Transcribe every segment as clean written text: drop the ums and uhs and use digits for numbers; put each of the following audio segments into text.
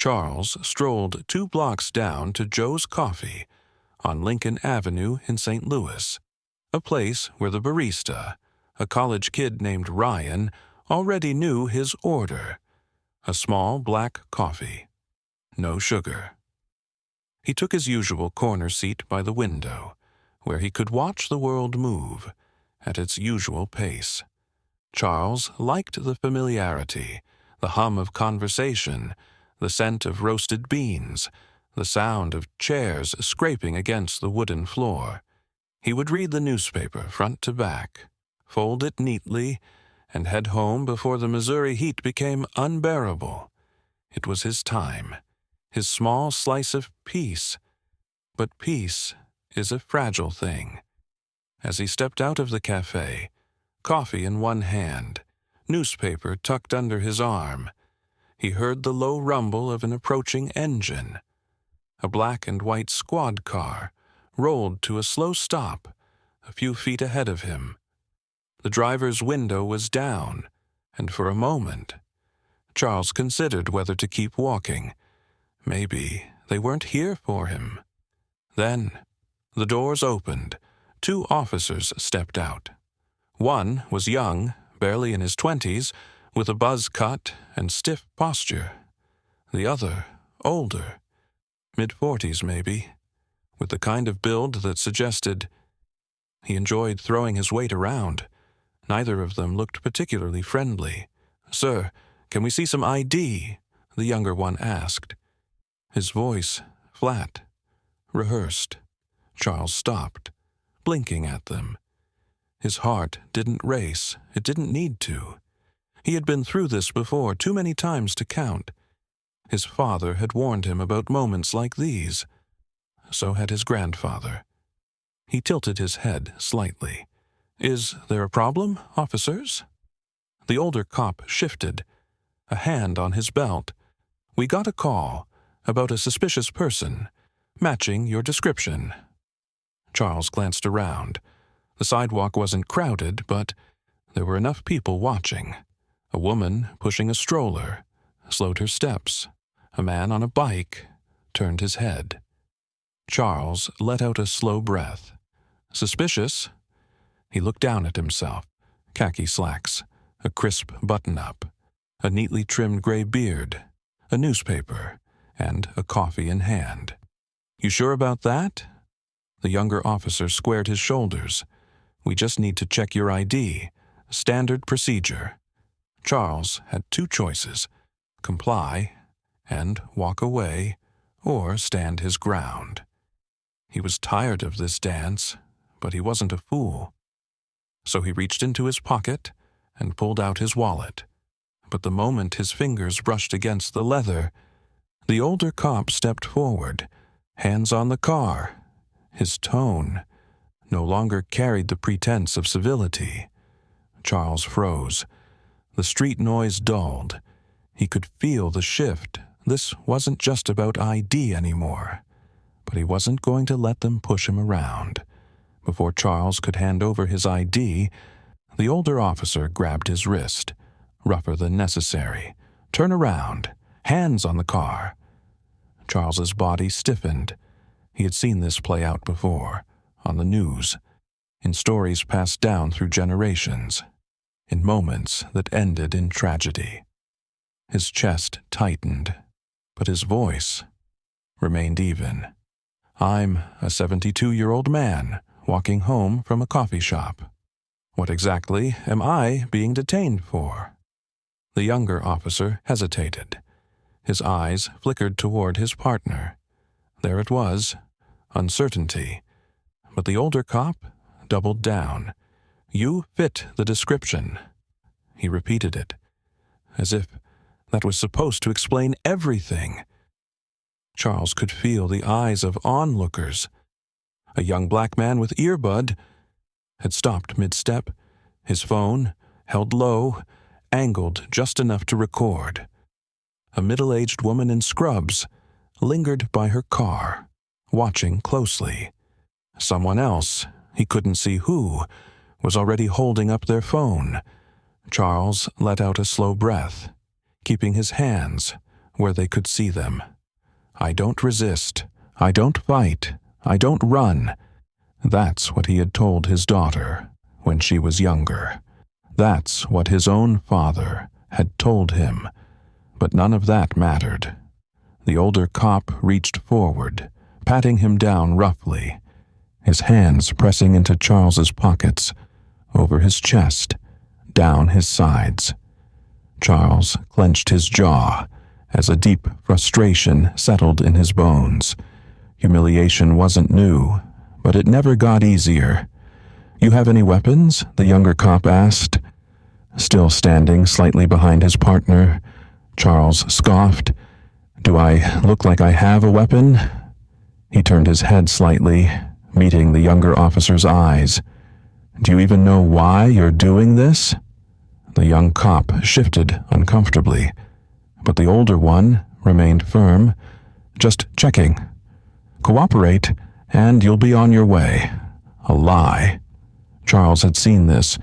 Charles strolled 2 blocks down to Joe's Coffee on Lincoln Avenue in St. Louis, a place where the barista, a college kid named Ryan, already knew his order: a small black coffee, no sugar. He took his usual corner seat by the window, where he could watch the world move at its usual pace. Charles liked the familiarity, the hum of conversation, the scent of roasted beans, the sound of chairs scraping against the wooden floor. He would read the newspaper front to back, fold it neatly, and head home before the Missouri heat became unbearable. It was his time, his small slice of peace. But peace is a fragile thing. As he stepped out of the cafe, coffee in one hand, newspaper tucked under his arm, he heard the low rumble of an approaching engine. A black and white squad car rolled to a slow stop a few feet ahead of him. The driver's window was down, and for a moment, Charles considered whether to keep walking. Maybe they weren't here for him. Then, the doors opened. 2 officers stepped out. One was young, barely in his 20s, with a buzz cut and stiff posture. The other, older, mid-40s maybe, with the kind of build that suggested he enjoyed throwing his weight around. Neither of them looked particularly friendly. "Sir, can we see some ID?" the younger one asked. His voice flat, rehearsed. Charles stopped, blinking at them. His heart didn't race. It didn't need to. He had been through this before, too many times to count. His father had warned him about moments like these. So had his grandfather. He tilted his head slightly. "Is there a problem, officers?" The older cop shifted, a hand on his belt. "We got a call about a suspicious person, matching your description." Charles glanced around. The sidewalk wasn't crowded, but there were enough people watching. A woman pushing a stroller slowed her steps. A man on a bike turned his head. Charles let out a slow breath. Suspicious? He looked down at himself. Khaki slacks, a crisp button-up, a neatly trimmed gray beard, a newspaper, and a coffee in hand. "You sure about that?" The younger officer squared his shoulders. "We just need to check your ID. Standard procedure." Charles had 2 choices: comply and walk away, or stand his ground. He was tired of this dance, but he wasn't a fool. So he reached into his pocket and pulled out his wallet. But the moment his fingers brushed against the leather, the older cop stepped forward, hands on the car. His tone no longer carried the pretense of civility. Charles froze. The street noise dulled. He could feel the shift. This wasn't just about ID anymore. But he wasn't going to let them push him around. Before Charles could hand over his ID, the older officer grabbed his wrist, rougher than necessary. "Turn around. Hands on the car." Charles's body stiffened. He had seen this play out before, on the news, in stories passed down through generations, in moments that ended in tragedy. His chest tightened, but his voice remained even. "I'm a 72-year-old man walking home from a coffee shop. What exactly am I being detained for?" The younger officer hesitated. His eyes flickered toward his partner. There it was, uncertainty. But the older cop doubled down. "You fit the description." He repeated it, as if that was supposed to explain everything. Charles could feel the eyes of onlookers. A young black man with earbud had stopped mid-step, his phone, held low, angled just enough to record. A middle-aged woman in scrubs lingered by her car, watching closely. Someone else, he couldn't see who, was already holding up their phone. Charles let out a slow breath, keeping his hands where they could see them. I don't resist. I don't fight. I don't run. That's what he had told his daughter when she was younger. That's what his own father had told him. But none of that mattered. The older cop reached forward, patting him down roughly, his hands pressing into Charles's pockets, over his chest, down his sides. Charles clenched his jaw as a deep frustration settled in his bones. Humiliation wasn't new, but it never got easier. "You have any weapons?" the younger cop asked. Still standing slightly behind his partner, Charles scoffed. "Do I look like I have a weapon?" He turned his head slightly, meeting the younger officer's eyes. "Do you even know why you're doing this?" The young cop shifted uncomfortably, but the older one remained firm. "Just checking. Cooperate, and you'll be on your way." A lie. Charles had seen this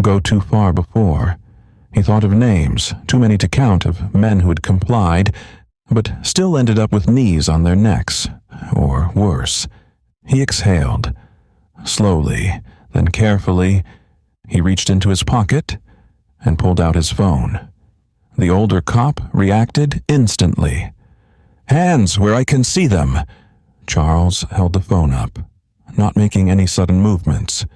go too far before. He thought of names, too many to count, of men who had complied, but still ended up with knees on their necks, or worse. He exhaled. Slowly, then carefully, he reached into his pocket and pulled out his phone. The older cop reacted instantly. "Hands where I can see them!" Charles held the phone up, not making any sudden movements.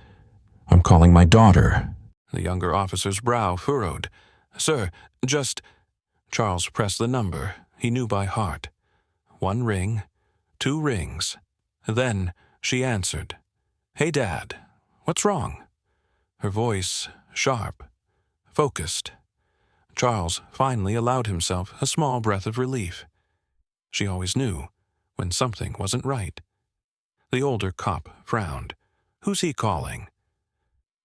"I'm calling my daughter." The younger officer's brow furrowed. "Sir, just—" Charles pressed the number he knew by heart. 1 ring, 2 rings. Then she answered. "Hey, Dad, what's wrong?" Her voice sharp, focused. Charles finally allowed himself a small breath of relief. She always knew when something wasn't right. The older cop frowned. "Who's he calling?"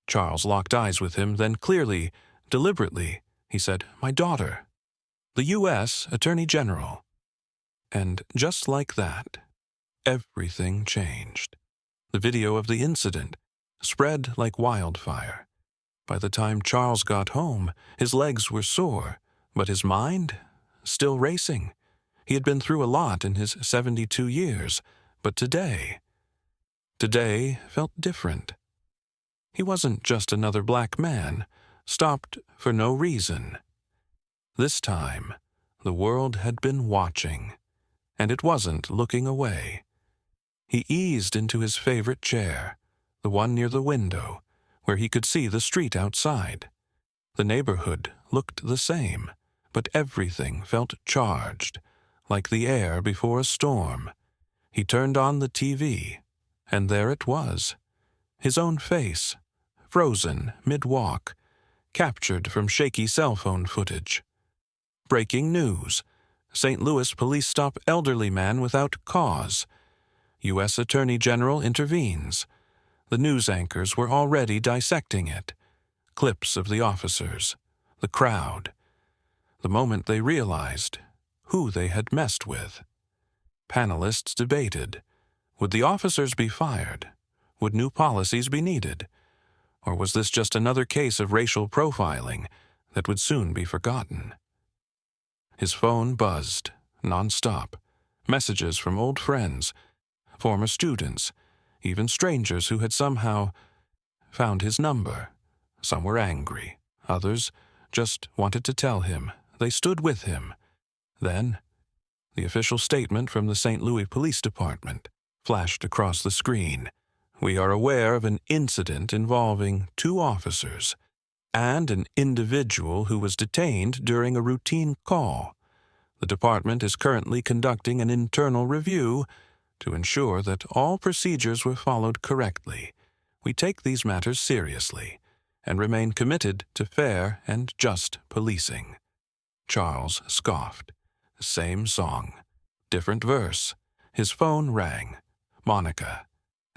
Charles locked eyes with him, then clearly, deliberately, he said, "My daughter. The U.S. Attorney General." And just like that, everything changed. The video of the incident spread like wildfire. By the time Charles got home, his legs were sore, but his mind still racing. He had been through a lot in his 72 years, but today felt different. He wasn't just another black man, stopped for no reason. This time, the world had been watching, and it wasn't looking away. He eased into his favorite chair, the one near the window, where he could see the street outside. The neighborhood looked the same, but everything felt charged, like the air before a storm. He turned on the TV, and there it was, his own face, frozen mid-walk, captured from shaky cell phone footage. Breaking news. St. Louis police stop elderly man without cause. U.S. Attorney General intervenes. The news anchors were already dissecting it. Clips of the officers, the crowd. The moment they realized who they had messed with. Panelists debated. Would the officers be fired? Would new policies be needed? Or was this just another case of racial profiling that would soon be forgotten? His phone buzzed, nonstop. Messages from old friends, former students, even strangers who had somehow found his number. Some were angry. Others just wanted to tell him they stood with him. Then, the official statement from the St. Louis Police Department flashed across the screen. "We are aware of an incident involving 2 officers and an individual who was detained during a routine call. The department is currently conducting an internal review to ensure that all procedures were followed correctly. We take these matters seriously and remain committed to fair and just policing." Charles scoffed. Same song. Different verse. His phone rang. Monica.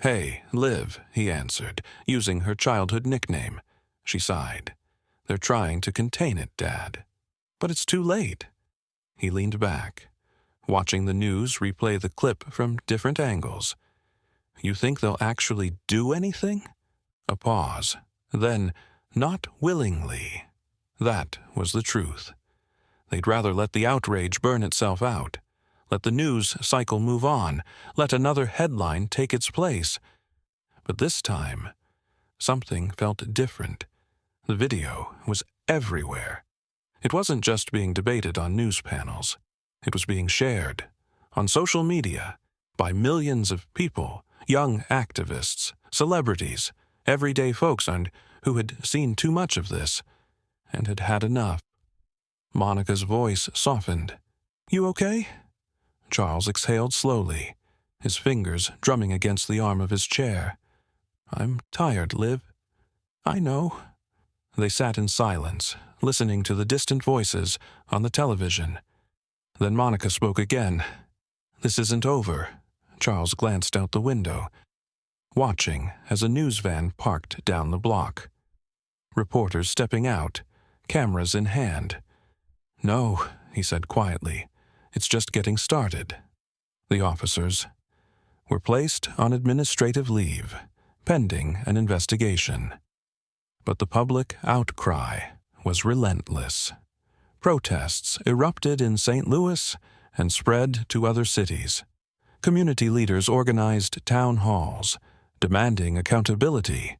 "Hey, Liv," he answered, using her childhood nickname. She sighed. "They're trying to contain it, Dad. But it's too late." He leaned back, watching the news replay the clip from different angles. "You think they'll actually do anything?" A pause. Then, "Not willingly." That was the truth. They'd rather let the outrage burn itself out, let the news cycle move on, let another headline take its place. But this time, something felt different. The video was everywhere. It wasn't just being debated on news panels. It was being shared on social media by millions of people, young activists, celebrities, everyday folks who had seen too much of this and had had enough. Monica's voice softened. "You okay?" Charles exhaled slowly, his fingers drumming against the arm of his chair. "I'm tired, Liv." "I know." They sat in silence, listening to the distant voices on the television. Then Monica spoke again. "This isn't over." Charles glanced out the window, watching as a news van parked down the block. Reporters stepping out, cameras in hand. "No," he said quietly, "it's just getting started." The officers were placed on administrative leave, pending an investigation. But the public outcry was relentless. Protests erupted in St. Louis and spread to other cities. Community leaders organized town halls, demanding accountability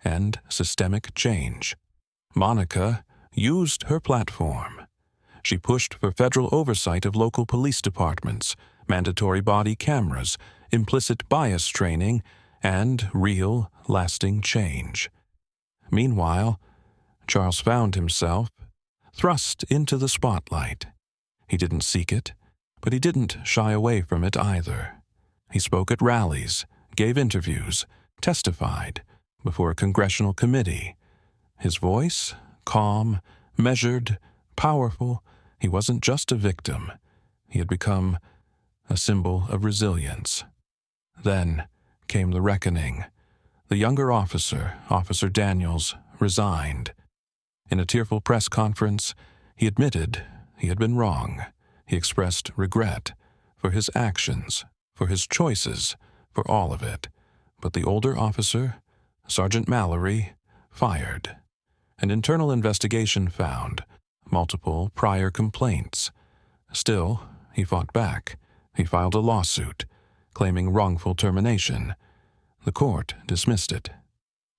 and systemic change. Monica used her platform. She pushed for federal oversight of local police departments, mandatory body cameras, implicit bias training, and real, lasting change. Meanwhile, Charles found himself thrust into the spotlight. He didn't seek it, but he didn't shy away from it either. He spoke at rallies, gave interviews, testified before a congressional committee. His voice, calm, measured, powerful, he wasn't just a victim. He had become a symbol of resilience. Then came the reckoning. The younger officer, Officer Daniels, resigned. In a tearful press conference, he admitted he had been wrong. He expressed regret for his actions, for his choices, for all of it. But the older officer, Sergeant Mallory, fired. An internal investigation found multiple prior complaints. Still, he fought back. He filed a lawsuit, claiming wrongful termination. The court dismissed it.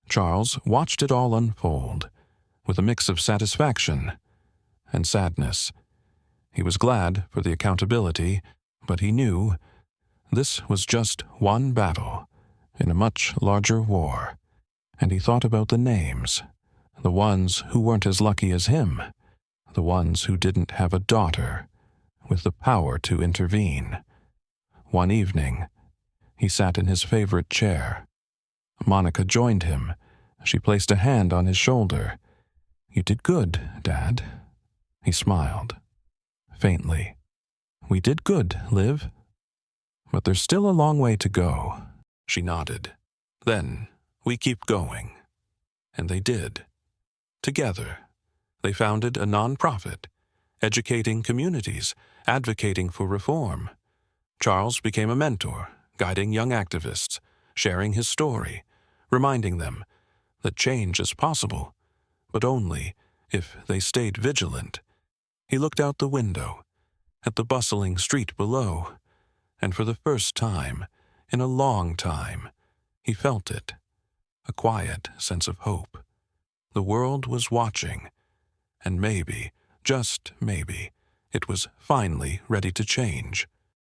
Charles watched it all unfold, with a mix of satisfaction and sadness. He was glad for the accountability, but he knew this was just one battle in a much larger war. And he thought about the names, the ones who weren't as lucky as him, the ones who didn't have a daughter with the power to intervene. One evening, he sat in his favorite chair. Monica joined him. She placed a hand on his shoulder. "You did good, Dad." He smiled, faintly. "We did good, Liv. But there's still a long way to go." She nodded. "Then we keep going." And they did. Together, they founded a nonprofit, educating communities, advocating for reform. Charles became a mentor, guiding young activists, sharing his story, reminding them that change is possible, but only if they stayed vigilant. He looked out the window, at the bustling street below, and for the first time, in a long time, he felt it, a quiet sense of hope. The world was watching, and maybe, just maybe, it was finally ready to change.